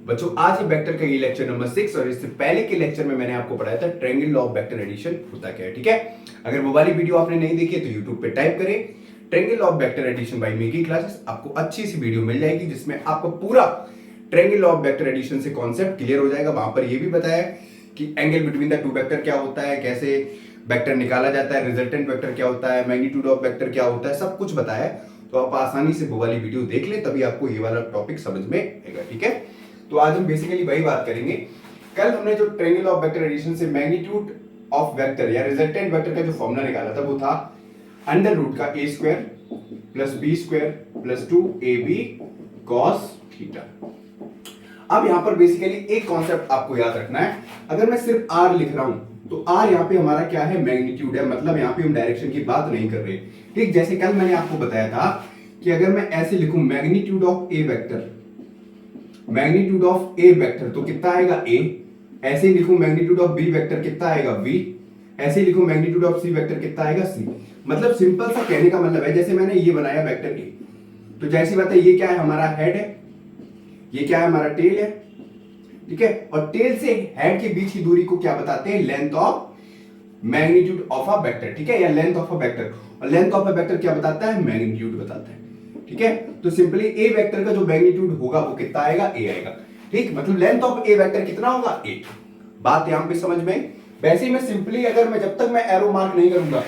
बच्चों आज ये वेक्टर का ये लेक्चर नंबर 6 और इससे पहले के लेक्चर में मैंने आपको पढ़ाया था triangle law of vector addition होता क्या है। ठीक है, अगर वो वाली वीडियो आपने नहीं देखी है तो यूट्यूब पे टाइप करें triangle law of vector addition by Mickey classes, आपको अच्छी सी वीडियो मिल जाएगी जिसमें आपको पूरा triangle law of vector addition से कॉन्सेप्ट क्लियर हो जाएगा। वहां पर ये भी बताया कि angle between the two vector क्या होता है, कैसे वेक्टर निकाला जाता है, रिजल्टेंट वेक्टर क्या होता है, मैग्नीट्यूड ऑफ वेक्टर क्या होता है, सब कुछ बताया। तो आप आसानी से वो वाली वीडियो देख लें तभी आपको ये वाला टॉपिक समझ में आएगा। ठीक है, तो आज हम बेसिकली वही बात करेंगे। कल हमने जो ट्रायंगल ऑफ वेक्टर एडिशन से मैग्नीट्यूड ऑफ वेक्टर या रिजल्टेंट वेक्टर का जो फॉर्मूला निकाला था वो था अंडर रूट का a square plus b square plus 2ab cos theta. अब यहां पर बेसिकली एक कॉन्सेप्ट आपको याद रखना है, अगर मैं सिर्फ r लिख रहा हूं तो r यहां पे हमारा क्या है, मैग्नीट्यूड है, मतलब यहां पे हम डायरेक्शन की बात नहीं कर रहे। ठीक, जैसे कल मैंने आपको बताया था कि अगर मैं ऐसे लिखूं magnitude of A vector, magnitude of A vector तो कितना आएगा a, ऐसे ही लिखूं मैग्नीट्यूड ऑफ बी वेक्टर कितना आएगा v, ऐसे ही लिखूं मैग्नीट्यूड ऑफ सी वेक्टर कितना आएगा c। मतलब सिंपल सा कहने का मतलब है जैसे मैंने ये बनाया वेक्टर a, तो जैसी बात है ये क्या है, हमारा हेड है, ये क्या है, हमारा टेल है। ठीक है, और टेल से हेड के बीच की दूरी को क्या बताते हैं, length of magnitude of a vector. ठीक है, या लेंथ ऑफ अ वेक्टर, और लेंथ ऑफ अ वेक्टर क्या बताता है, मैग्नीट्यूड बताता है। ठीक है, तो सिंपली ए वेक्टर का जो मैग्नीट्यूड होगा वो कितना आएगा, ए आएगा। ठीक, मतलब लेंथ ऑफ ए वेक्टर कितना होगा, ए। बात यहां पे समझ में। वैसे ही मैं सिंपली अगर मैं जब तक मैं एरो मार्क नहीं करूंगा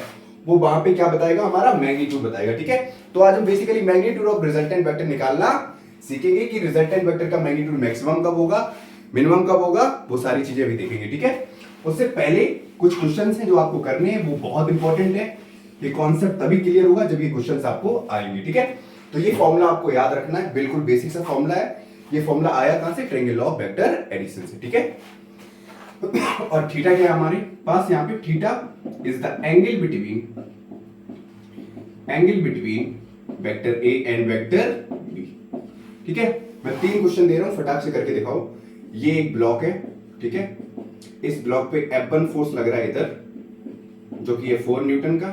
वो वहां पे क्या बताएगा, हमारा मैग्नीट्यूड बताएगा। ठीक है, तो आज हम basically magnitude of resultant vector निकालना सीखेंगे कि रिजल्टेंट वेक्टर का मैग्नीट्यूड मैक्सिमम कब होगा, मिनिमम कब होगा, वो सारी चीजें भी देखेंगे। ठीक है, उससे पहले कुछ क्वेश्चंस हैं जो आपको करने हैं, वो बहुत इंपॉर्टेंट है। ये कॉन्सेप्ट तभी क्लियर होगा जब ये क्वेश्चंस आपको आएंगे। ठीक है, तो ये फॉर्मूला आपको याद रखना है, बिल्कुल बेसिक सा फॉर्मूला है। ये फॉर्मूला आया कहां से, triangle law of vector addition से। ठीक है, और थीटा क्या है हमारे पास यहाँ पे, theta is the angle between vector A and vector B. ठीक है, मैं 3 क्वेश्चन दे रहा हूं, फटाक से करके दिखाओ। ये एक ब्लॉक है, ठीक है, इस ब्लॉक पे F1 फोर्स लग रहा है इधर जो कि है 4 न्यूटन का,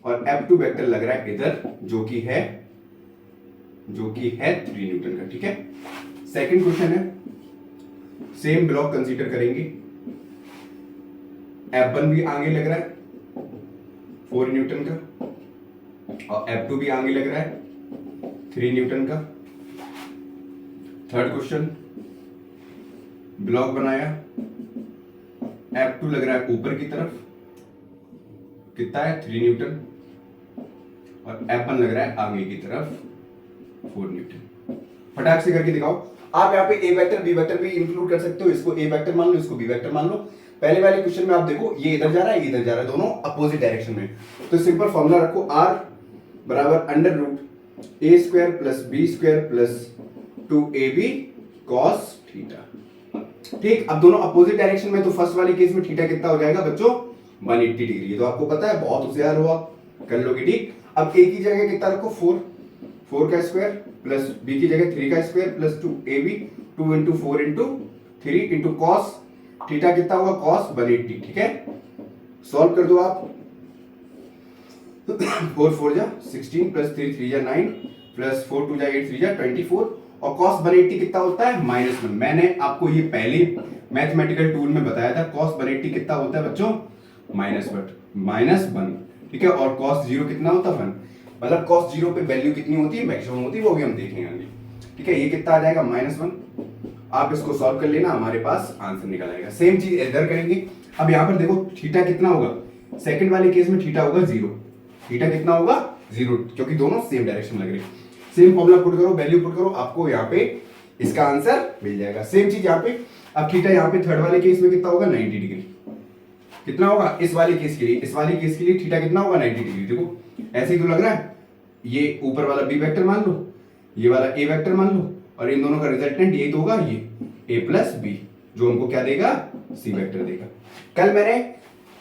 और F2 वेक्टर लग रहा है इधर जो कि है 3 न्यूटन का। ठीक है, सेकंड क्वेश्चन है, सेम ब्लॉक कंसीडर करेंगे, F1 भी आगे लग रहा है 4 न्यूटन का, और F2 भी आगे लग रहा है 3 न्यूटन का। थर्ड क्वेश्चन, ब्लॉक बनाया, F2 लग रहा है ऊपर की तरफ, कितना है 3 न्यूटन, और F1 लग रहा है आगे की तरफ 4 न्यूटन। फटाक से करके दिखाओ। आप यहाँ पे ए वेक्टर बी वेक्टर भी इंक्लूड कर सकते हो, इसको ए वेक्टर मान लो, इसको बी वेक्टर मान लो। पहले वाले क्वेश्चन में आप देखो ये इधर जा रहा है, ये इधर जा रहा है, दोनों अपोजिट डायरेक्शन में। तो सिंपल फॉर्मूला रखो, r बराबर under root a square plus b square plus 2ab cos theta. ठीक, अब दोनों अपोजिट डायरेक्शन में, तो फर्स्ट वाले केस में थीटा कितना हो जाएगा बच्चों, 180 डिग्री। ये तो आपको पता है, बहुत होशियार हुआ, कर लोगे। ठीक, अब ए की जगह कितना रखो, 4 का स्क्वायर प्लस बी की जगह 3 का square plus 2ab, 2 into 4 into 3 into cos theta कितना होगा, cos 180। ठीक है, सॉल्व कर दो आप। 4 4 जा 16 प्लस 3 3 जा 9 प्लस 4 2 जा 8 3 जा 24, और cos 180 कितना होता है, -1। मैंने आपको ये पहले मैथमेटिकल टूल में बताया था, cos 180 कितना होता है बच्चों, -1। ठीक है, और cos 0 कितना होता है 1, मतलब cos 0 पे वैल्यू कितनी होती है, मैक्सिमम होती है, वो भी हम देखेंगे आगे। ठीक है, ये कितना आ जाएगा, -1। आप इसको सॉल्व कर लेना, हमारे पास आंसर निकल आएगा। सेम चीज इधर करेंगे। अब यहां पर देखो थीटा कितना होगा, सेकंड वाले केस में थीटा होगा 0, थीटा कितना होगा 0, क्योंकि दोनों सेम डायरेक्शन लग रहे हैं। सेम फॉर्मूला पुट करो, वैल्यू पुट करो, आपको यहाँ पे इसका आंसर मिल जाएगा। सेम चीज यहाँ पे। अब थीटा यहाँ पे थर्ड वाले केस में कितना होगा, 90 डिग्री। कितना होगा इस वाले केस के लिए, इस वाले केस के लिए थीटा कितना होगा, 90 डिग्री। देखो ऐसे ही तो लग रहा है, ये ऊपर वाला बी वेक्टर मान लो, ये वाला ए वेक्टर मान लो, और इन दोनों का रिजल्टेंट यही तो होगा, ये a प्लस बी, जो हमको क्या देगा, सी वेक्टर देगा। कल मैंने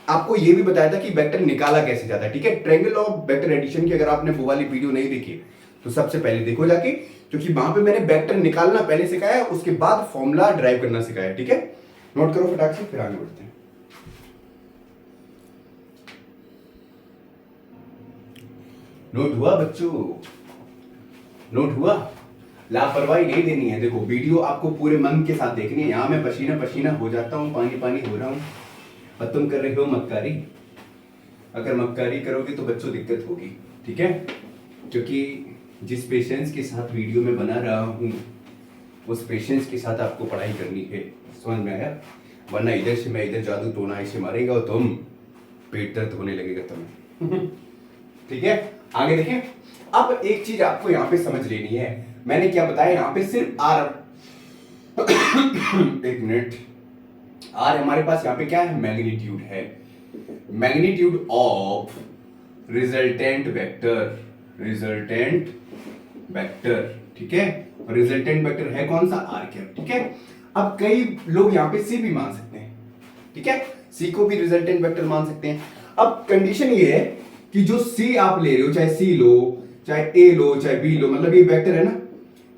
आपको ये भी बताया था कि वेक्टर निकाला कैसे जाता है। ठीक है, ट्रायंगल ऑफ वेक्टर एडिशन की अगर आपने वो वाली वीडियो नहीं देखी तो सबसे पहले देखो जाके, क्योंकि वहां पे मैंने वेक्टर निकालना पहले सिखाया, उसके बाद फॉर्मूला ड्राइव करना सिखाया। ठीक है, नोट करो फटाक से, फिर आगे बढ़ते हैं। नोट हुआ बच्चों, नोट हुआ। लापरवाही नहीं देनी है। देखो वीडियो आपको पूरे मन के साथ देखनी है। यहाँ मैं पसीना पसीना हो जाता हूँ, पानी पानी हो रहा हूँ, और तुम कर रहे हो मक्कारी। अगर मक्कारी करोगे तो बच्चों दिक्कत होगी, ठीक है? क्योंकि जिस पेशेंस के साथ वीडियो में बना रहा हूँ उस पेशेंस के साथ आपको पढ़ाई करनी है, समझ में आया? वरना इधर से मैं इधर जादू टोना ऐसे मारेगा और तुम पेट दर्द होने लगेगा तुम्हें। ठीक है, आगे देखें। अब एक चीज आपको यहाँ पे समझ लेनी है, मैंने क्या बताया यहाँ पे सिर्फ आर एक मिनट, आर हमारे पास यहाँ पे क्या है? मैग्नीट्यूड है, magnitude of resultant vector, resultant vector, ठीक है? और रिजल्टेंट वेक्टर है कौन सा? आर कैप, ठीक है? अब कई लोग यहाँ पे सी भी मान सकते हैं, ठीक है? सी को भी रिजल्टेंट वेक्टर मान सकते हैं। अब कंडीशन ये है कि जो सी आप ले रहे हो, चाहे सी लो, चाहे ए लो, चाहे बी लो, मतलब ये वेक्टर है ना,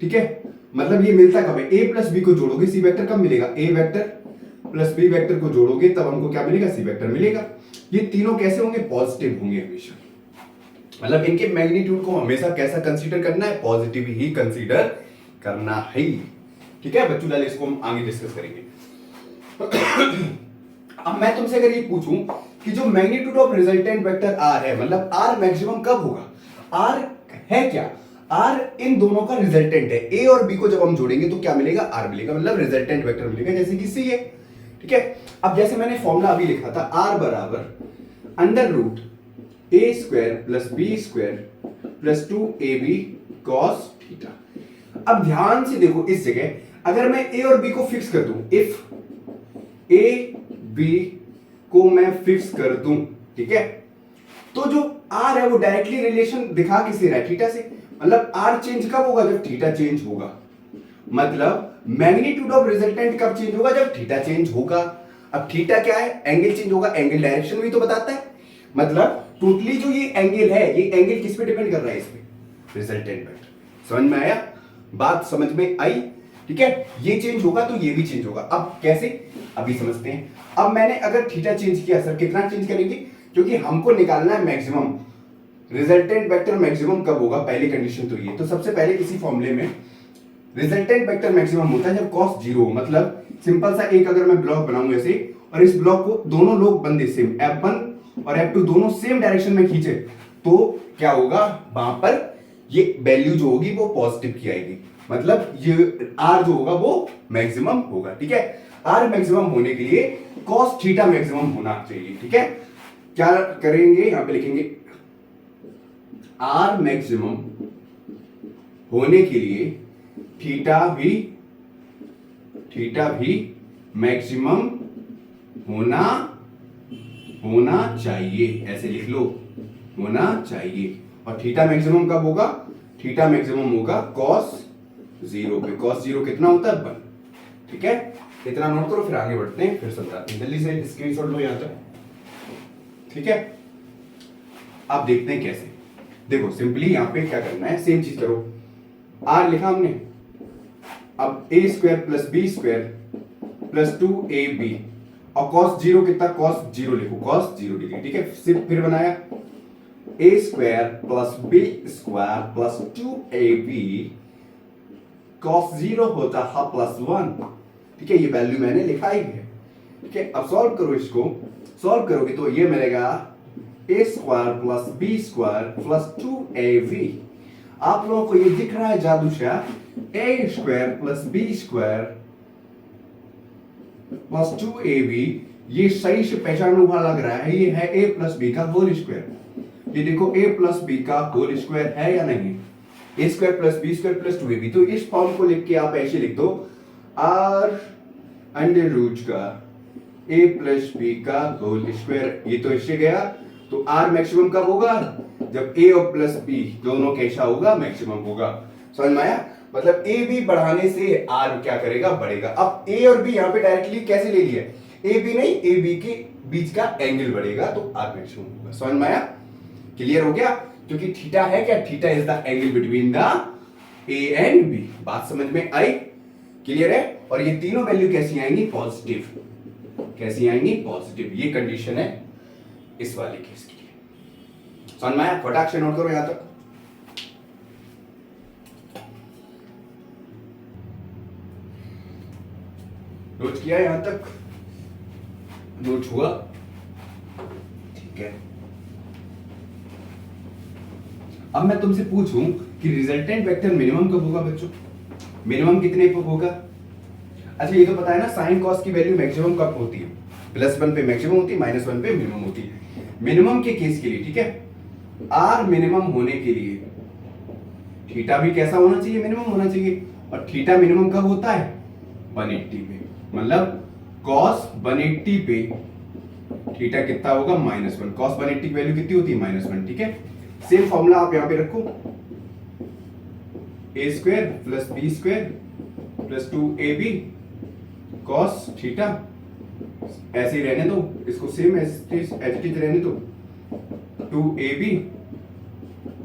ठीक है? मतलब ये मिलता कब है? ए प्लस बी को जोड़ोगे सी वेक्टर कब मिलेगा? ए वेक्टर प्लस बी वेक्टर को जोड़ोगे तब हमको क्या मिलेगा? सी वेक्टर मिलेगा। ये तीनों कैसे होंगे? पॉजिटिव होंगे हमेशा। मतलब इनके मैग्नीट्यूड को हमेशा कैसा कंसीडर करना है? पॉजिटिव ही कंसीडर करना है, ठीक है बच्चों? डाले इसको हम आगे डिस्कस करेंगे। अब मैं तुमसे अगर ये पूछूं कि जो magnitude of resultant vector R है, मतलब आर मैक्सिमम कब होगा? आर है क्या? आर इन दोनों का रिजल्टेंट है। ए और बी को जब हम जोड़ेंगे तो क्या मिलेगा? आर मिलेगा, मतलब रिजल्टेंट वेक्टर मिलेगा, जैसे कि सी है, ठीक है? अब जैसे मैंने फॉर्मूला अभी लिखा था, आर बराबर under root a square plus b square plus 2ab cos theta. अब ध्यान से देखो, इस जगह अगर मैं ए और बी को फिक्स कर दूं, इफ ए बी को मैं फिक्स कर दूं, ठीक है, तो जो आर है वो डायरेक्टली रिलेशन दिखा किससे रहा है? थीटा से। मतलब आर चेंज कब होगा? जब थीटा चेंज होगा। मतलब मैग्नीट्यूड ऑफ रिजल्टेंट कब चेंज होगा? जब थीटा चेंज होगा। अब थीटा क्या है? एंगल चेंज होगा, एंगल डायरेक्शन भी तो बताता है। मतलब टोटली जो ये एंगल है, ये एंगल किस पे डिपेंड कर रहा है? इस पे, रिजल्टेंट वेक्टर। समझ में आया? बात समझ में आई? ठीक है, ये चेंज होगा तो ये भी चेंज होगा। अब कैसे? अभी समझते हैं। अब मैंने अगर थीटा चेंज किया, सर कितना चेंज करेंगे? क्योंकि हमको निकालना है मैक्सिमम, रिजल्टेंट वेक्टर मैक्सिमम कब होगा? पहली कंडीशन तो ये। तो सबसे पहले किसी फॉर्मूले में रिजल्टेंट वेक्टर मैक्सिमम होता है जब कॉस जीरो हो। मतलब सिंपल सा एक अगर मैं ब्लॉक बनाऊं ऐसे, और इस ब्लॉक को दोनों लोग बंदे सेम F1 और F2 दोनों सेम डायरेक्शन में खींचे, तो क्या होगा? वहां पर ये वैल्यू जो होगी वो पॉजिटिव की आएगी। मतलब ये R जो होगा वो मैक्सिमम होगा, ठीक है? R मैक्सिमम होने के लिए cos थीटा मैक्सिमम होना चाहिए, ठीक है? क्या करेंगे? यहां पे लिखेंगे R मैक्सिमम होने के लिए थीटा भी मैक्सिमम होना चाहिए। ऐसे लिख लो, होना चाहिए। और थीटा मैक्सिमम कब होगा? थीटा मैक्सिमम होगा cos जीरो पे। cos जीरो कितना होता है? 1, ठीक है? इतना नोट करो, फिर आगे बढ़ते हैं, फिर समझाते हैं। जल्दी से स्क्रीनशॉट लो यहां तक, ठीक है? अब देखते हैं कैसे। देखो सिंपली यहां पे क्या करना है, सेम चीज करो। आर लिखा हमने, अब a square plus b square plus 2ab, और cos जीरो कितना? cos जीरो लिखो, cos 0 डिग्री, ठीक है? सिर्फ फिर बनाया a square plus b square plus 2ab cos zero होता है +1, ठीक है? ये वैल्यू मैंने लिखा ही है, ठीक है? अब सॉल्व करो, इसको सॉल्व करोगे तो ये मिलेगा a square plus b square plus 2ab। आप लोगों को ये दिख रहा है जादू शाह, a square plus b square plus 2ab, ये सही से पहचानने वाला लग रहा है। ये है a प्लस बी का होल स्क्वायर। ये देखो a प्लस बी का होल स्क्वायर है या नहीं? A square plus b square plus 2ab। तो इस फॉर्म को लिख के आप ऐसे लिख दो, आर अंडर रूट का a प्लस बी का होल स्क्वायर। ये तो इससे गया, तो r मैक्सिमम कब होगा? जब a और प्लस b दोनों कैसा होगा? मैक्सिमम होगा। समझ में आया? मतलब a b बढ़ाने से r क्या करेगा? बढ़ेगा। अब a और b यहाँ पे डायरेक्टली कैसे ले लिया? a b नहीं, a b के बीच का एंगल बढ़ेगा तो r मैक्सिमम होगा। समझ में आया? क्लियर हो गया? क्योंकि थीटा है क्या? Theta is the angle between the a and b। बात समझ में आई? क्लियर है? और ये तीनों वैल्यू कैसी आएंगी? पॉजिटिव। कैसी आएंगी? पॉजिटिव। ये कंडीशन है इस वाले केस के लिए। समझ में आया? फटाक से नोट करो यहां तक। नोट किया यहां तक? नोट हुआ? ठीक है। अब मैं तुमसे पूछूं कि रिजल्टेंट वेक्टर मिनिमम कब होगा बच्चों? मिनिमम कितने पर होगा? अच्छा ये तो पता है ना, साइन कॉस की वैल्यू मैक्सिमम कब होती है? +1 पे मैक्सिमम होती है, -1 पे मिनिमम होती है। मिनिमम के केस के लिए, ठीक है, आर मिनिमम होने के लिए थीटा भी कैसा होना चाहिए? मिनिमम होना चाहिए। और थीटा मिनिमम कब होता है? 180 पे। मतलब cos 180 पे थीटा कितना होगा? -1। cos 180 की वैल्यू कितनी होती है? -1। ठीक है, सेम फॉर्मूला आप यहां पे रखो, a² + b² + 2ab cos theta, ऐसे ही रहने दो, इसको सेम एज इट इज रहने दो। 2ab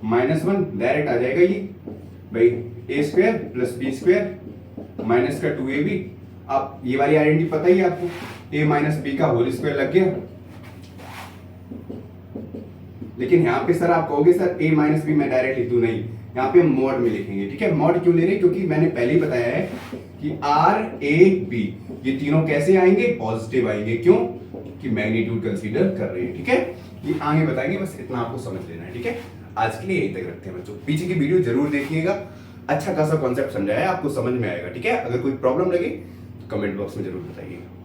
-1 डायरेक्ट आ जाएगा ये भाई, a² + b² माइनस का 2ab। अब ये वाली आइडेंटिटी पता ही है आपको, a - b का होल स्क्वायर लग गया। लेकिन यहाँ पे सर आप कहोगे सर a - b मैं डायरेक्ट लिख दूं, नहीं, यहाँ पे हम मॉड में लिखेंगे। ठीक है, मॉड क्यों ले रहे हैं? क्योंकि मैंने पहले ही बताया है कि r a b ये तीनों कैसे आएंगे? पॉजिटिव आएंगे। क्यों? कि मैग्नीट्यूड कंसीडर कर रहे हैं। ठीक है, ये आगे बताएंगे, बस इतना आपको समझ लेना है। ठीक है, आज के लिए यही तक रखते हैं बच्चों। पीछे की वीडियो जरूर देखिएगा, अच्छा खासा कॉन्सेप्ट समझाया, आपको समझ में आएगा। ठीक है, अगर कोई प्रॉब्लम लगे कमेंट बॉक्स में जरूर बताइएगा।